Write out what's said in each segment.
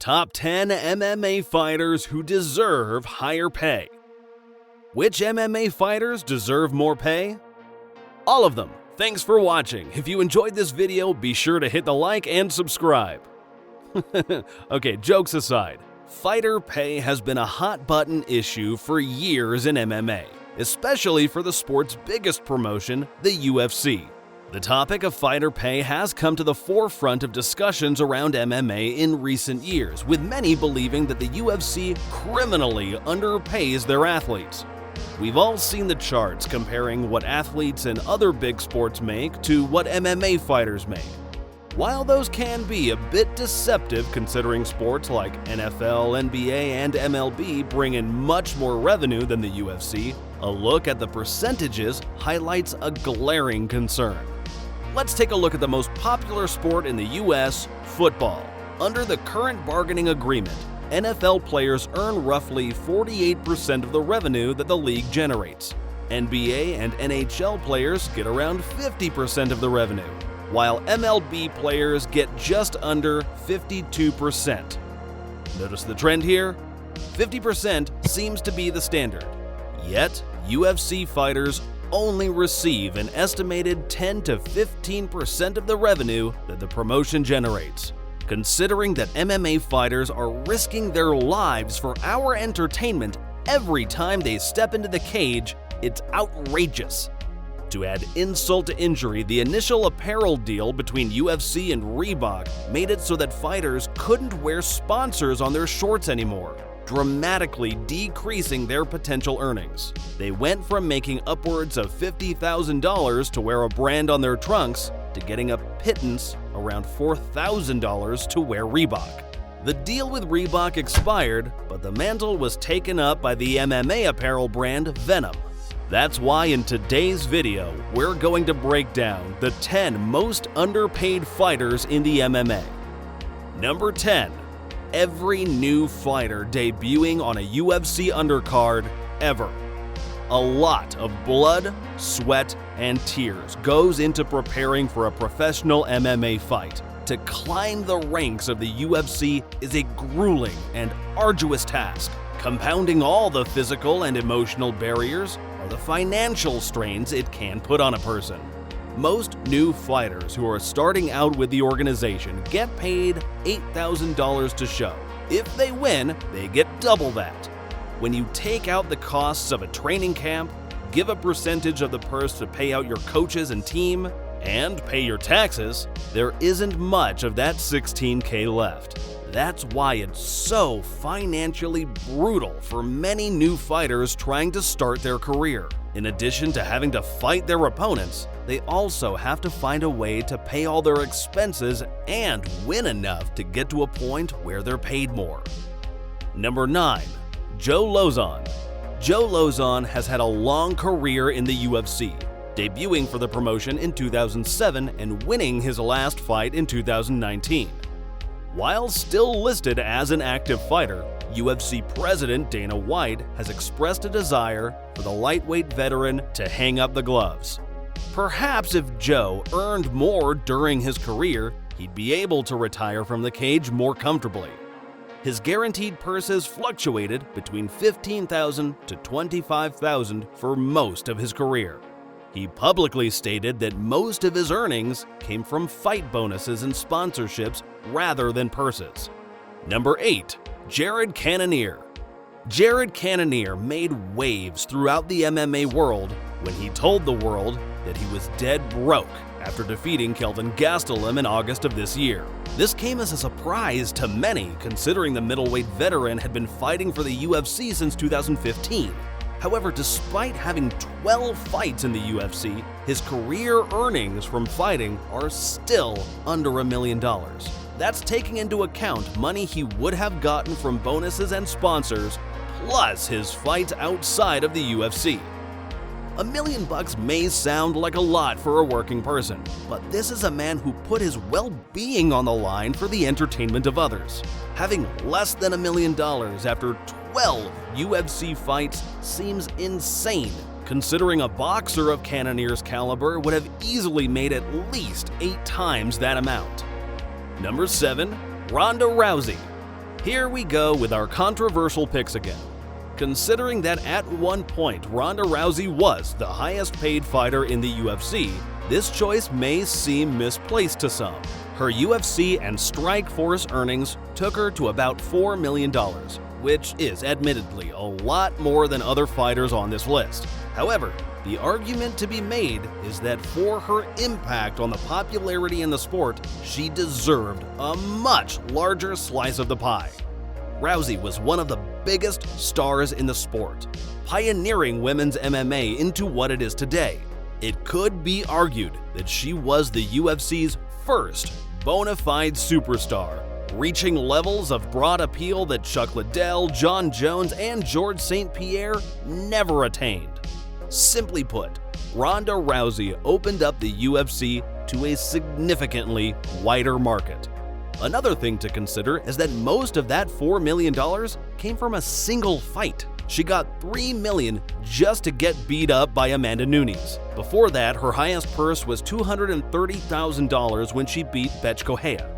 Top 10 MMA fighters who deserve higher pay. Which MMA fighters deserve more pay? All of them. Thanks for watching. If you enjoyed this video, be sure to hit the like and subscribe. Okay, jokes aside, fighter pay has been a hot-button issue for years in MMA, especially for the sport's biggest promotion, the UFC. The topic of fighter pay has come to the forefront of discussions around MMA in recent years, with many believing that the UFC criminally underpays their athletes. We've all seen the charts comparing what athletes in other big sports make to what MMA fighters make. While those can be a bit deceptive considering sports like NFL, NBA, and MLB bring in much more revenue than the UFC, a look at the percentages highlights a glaring concern. Let's take a look at the most popular sport in the US, football. Under the current bargaining agreement, NFL players earn roughly 48% of the revenue that the league generates. NBA and NHL players get around 50% of the revenue, while MLB players get just under 52%. Notice the trend here? 50% seems to be the standard. Yet, UFC fighters only receive an estimated 10 to 15% of the revenue that the promotion generates. Considering that MMA fighters are risking their lives for our entertainment every time they step into the cage, it's outrageous. To add insult to injury, the initial apparel deal between UFC and Reebok made it so that fighters couldn't wear sponsors on their shorts anymore, dramatically decreasing their potential earnings. They went from making upwards of $50,000 to wear a brand on their trunks to getting a pittance around $4,000 to wear Reebok. The deal with Reebok expired, but the mantle was taken up by the MMA apparel brand Venom. That's why in today's video, we're going to break down the 10 most underpaid fighters in the MMA. Number 10. Every new fighter debuting on a UFC undercard ever. A lot of blood, sweat, and tears goes into preparing for a professional MMA fight. To climb the ranks of the UFC is a grueling and arduous task. Compounding all the physical and emotional barriers are the financial strains it can put on a person. Most new fighters who are starting out with the organization get paid $8,000 to show. If they win, they get double that. When you take out the costs of a training camp, give a percentage of the purse to pay out your coaches and team, and pay your taxes, there isn't much of that $16K left. That's why it's so financially brutal for many new fighters trying to start their career. In addition to having to fight their opponents, they also have to find a way to pay all their expenses and win enough to get to a point where they're paid more. Number 9. Joe Lauzon. Joe Lauzon has had a long career in the UFC, debuting for the promotion in 2007 and winning his last fight in 2019. While still listed as an active fighter, UFC President Dana White has expressed a desire for the lightweight veteran to hang up the gloves. Perhaps if Joe earned more during his career, he'd be able to retire from the cage more comfortably. His guaranteed purses fluctuated between $15,000 to $25,000 for most of his career. He publicly stated that most of his earnings came from fight bonuses and sponsorships rather than purses. Number 8. Jared Cannonier. Jared Cannonier made waves throughout the MMA world when he told the world that he was dead broke after defeating Kelvin Gastelum in August of this year. This came as a surprise to many, considering the middleweight veteran had been fighting for the UFC since 2015. However, despite having 12 fights in the UFC, his career earnings from fighting are still under $1 million. That's taking into account money he would have gotten from bonuses and sponsors, plus his fights outside of the UFC. $1 million may sound like a lot for a working person, but this is a man who put his well-being on the line for the entertainment of others. Having less than $1 million after 12 UFC fights seems insane, considering a boxer of Cannonier's caliber would have easily made at least 8 times that amount. Number 7. Ronda Rousey. Here we go with our controversial picks again. Considering that at one point Ronda Rousey was the highest paid fighter in the UFC, this choice may seem misplaced to some. Her UFC and Strikeforce earnings took her to about $4 million, which is admittedly a lot more than other fighters on this list. However, the argument to be made is that for her impact on the popularity in the sport, she deserved a much larger slice of the pie. Rousey was one of the biggest stars in the sport, pioneering women's MMA into what it is today. It could be argued that she was the UFC's first bona fide superstar, reaching levels of broad appeal that Chuck Liddell, John Jones, and George St. Pierre never attained. Simply put, Ronda Rousey opened up the UFC to a significantly wider market. Another thing to consider is that most of that $4 million came from a single fight. She got $3 million just to get beat up by Amanda Nunes. Before that, her highest purse was $230,000 when she beat Bethe Correia.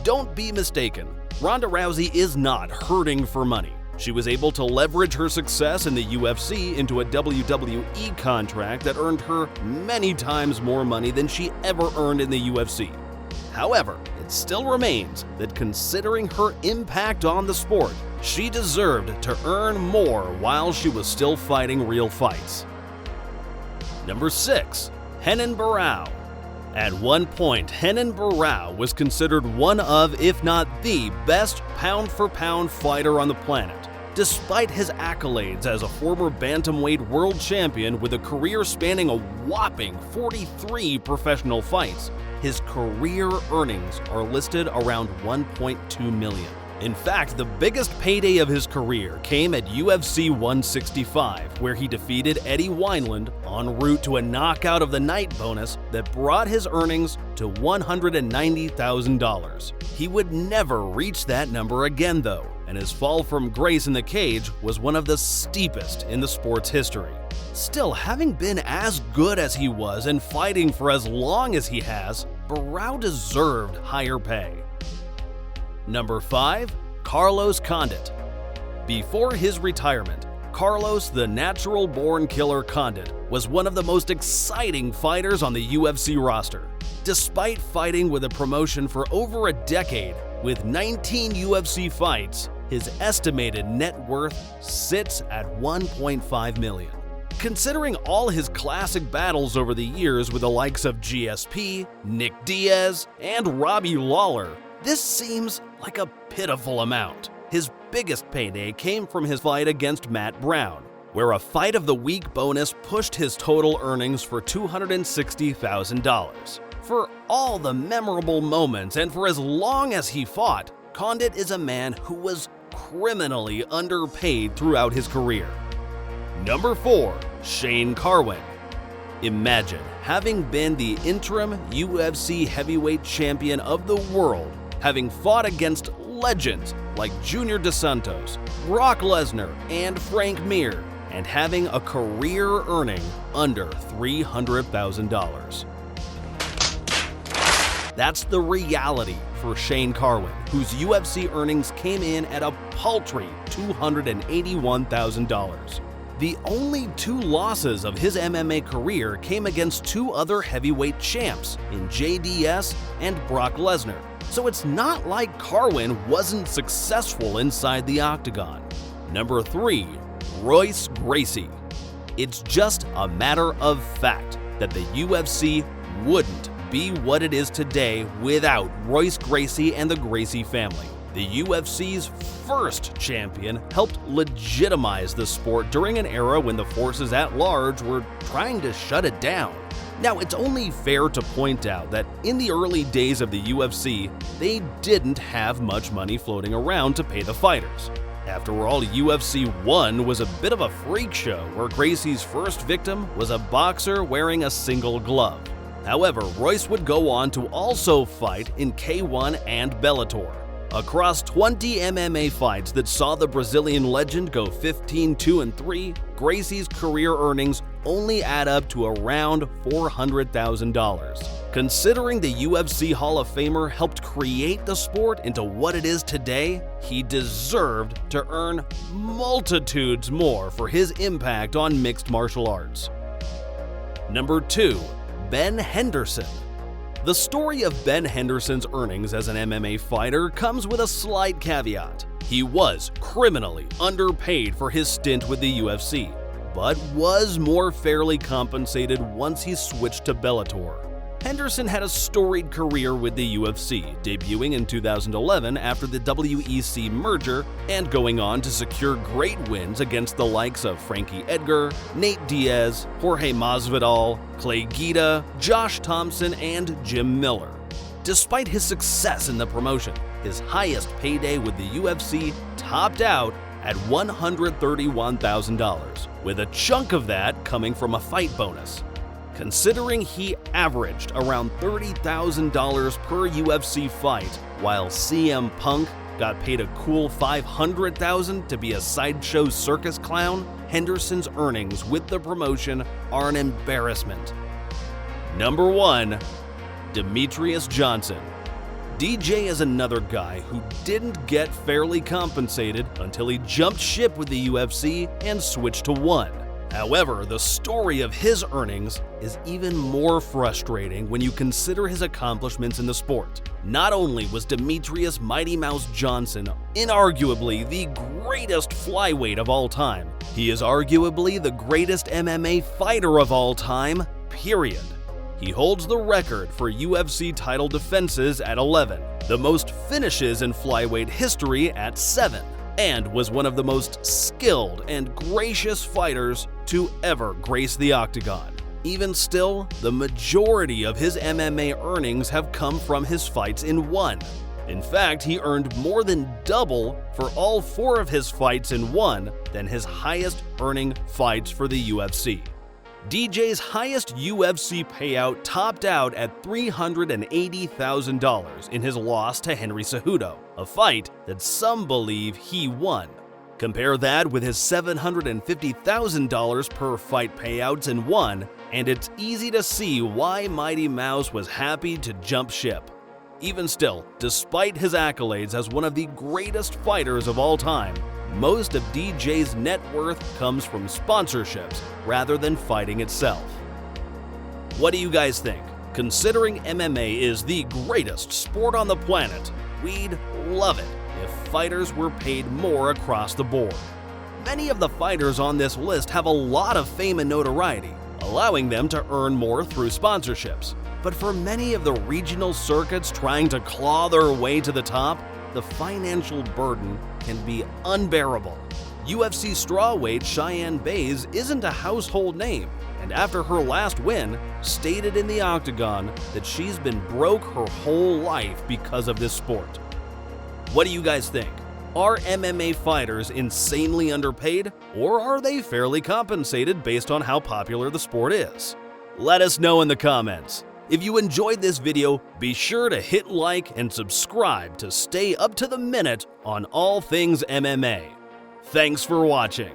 Don't be mistaken, Ronda Rousey is not hurting for money. She was able to leverage her success in the UFC into a WWE contract that earned her many times more money than she ever earned in the UFC. However, it still remains that considering her impact on the sport, she deserved to earn more while she was still fighting real fights. Number 6. Renan Barão. At one point, Renan Barão was considered one of, if not the best pound-for-pound fighter on the planet. Despite his accolades as a former bantamweight world champion with a career spanning a whopping 43 professional fights, his career earnings are listed around $1.2 million. In fact, the biggest payday of his career came at UFC 165, where he defeated Eddie Wineland en route to a knockout of the night bonus that brought his earnings to $190,000. He would never reach that number again though, and his fall from grace in the cage was one of the steepest in the sport's history. Still, having been as good as he was and fighting for as long as he has, Barão deserved higher pay. Number 5. Carlos Condit. Before his retirement, Carlos the natural-born killer Condit was one of the most exciting fighters on the UFC roster. Despite fighting with a promotion for over a decade, with 19 UFC fights, his estimated net worth sits at $1.5 million. Considering all his classic battles over the years with the likes of GSP, Nick Diaz, and Robbie Lawler, this seems like a pitiful amount. His biggest payday came from his fight against Matt Brown, where a Fight of the Week bonus pushed his total earnings for $260,000. For all the memorable moments and for as long as he fought, Condit is a man who was criminally underpaid throughout his career. Number 4. Shane Carwin. Imagine having been the interim UFC heavyweight champion of the world, having fought against legends like Junior Dos Santos, Brock Lesnar, and Frank Mir, and having a career earning under $300,000. That's the reality for Shane Carwin, whose UFC earnings came in at a paltry $281,000. The only 2 losses of his MMA career came against 2 other heavyweight champs in JDS and Brock Lesnar. So it's not like Carwin wasn't successful inside the octagon. Number 3. Royce Gracie. It's just a matter of fact that the UFC wouldn't be what it is today without Royce Gracie and the Gracie family. The UFC's first champion helped legitimize the sport during an era when the forces at large were trying to shut it down. Now, it's only fair to point out that in the early days of the UFC, they didn't have much money floating around to pay the fighters. After all, UFC 1 was a bit of a freak show where Gracie's first victim was a boxer wearing a single glove. However, Royce would go on to also fight in K1 and Bellator. Across 20 MMA fights that saw the Brazilian legend go 15-2-3, Gracie's career earnings only add up to around $400,000. Considering the UFC Hall of Famer helped create the sport into what it is today, he deserved to earn multitudes more for his impact on mixed martial arts. Number 2. Ben Henderson. The story of Ben Henderson's earnings as an MMA fighter comes with a slight caveat. He was criminally underpaid for his stint with the UFC, but was more fairly compensated once he switched to Bellator. Henderson had a storied career with the UFC, debuting in 2011 after the WEC merger and going on to secure great wins against the likes of Frankie Edgar, Nate Diaz, Jorge Masvidal, Clay Guida, Josh Thompson, and Jim Miller. Despite his success in the promotion, his highest payday with the UFC topped out at $131,000, with a chunk of that coming from a fight bonus. Considering he averaged around $30,000 per UFC fight, while CM Punk got paid a cool $500,000 to be a sideshow circus clown, Henderson's earnings with the promotion are an embarrassment. Number 1. Demetrius Johnson. DJ is another guy who didn't get fairly compensated until he jumped ship with the UFC and switched to ONE. However, the story of his earnings is even more frustrating when you consider his accomplishments in the sport. Not only was Demetrius Mighty Mouse Johnson inarguably the greatest flyweight of all time, he is arguably the greatest MMA fighter of all time, period. He holds the record for UFC title defenses at 11, the most finishes in flyweight history at 7, and was one of the most skilled and gracious fighters to ever grace the octagon. Even still, the majority of his MMA earnings have come from his fights in ONE. In fact, he earned more than double for all 4 of his fights in ONE than his highest earning fights for the UFC. DJ's highest UFC payout topped out at $380,000 in his loss to Henry Cejudo, a fight that some believe he won. Compare that with his $750,000 per fight payouts in ONE, and it's easy to see why Mighty Mouse was happy to jump ship. Even still, despite his accolades as one of the greatest fighters of all time, most of DJ's net worth comes from sponsorships rather than fighting itself. What do you guys think? Considering MMA is the greatest sport on the planet, we'd love it if fighters were paid more across the board. Many of the fighters on this list have a lot of fame and notoriety, allowing them to earn more through sponsorships. But for many of the regional circuits trying to claw their way to the top, the financial burden can be unbearable. UFC strawweight Cheyenne Bays isn't a household name, and after her last win, stated in the octagon that she's been broke her whole life because of this sport. What do you guys think? Are MMA fighters insanely underpaid, or are they fairly compensated based on how popular the sport is? Let us know in the comments. If you enjoyed this video, be sure to hit like and subscribe to stay up to the minute on all things MMA. Thanks for watching.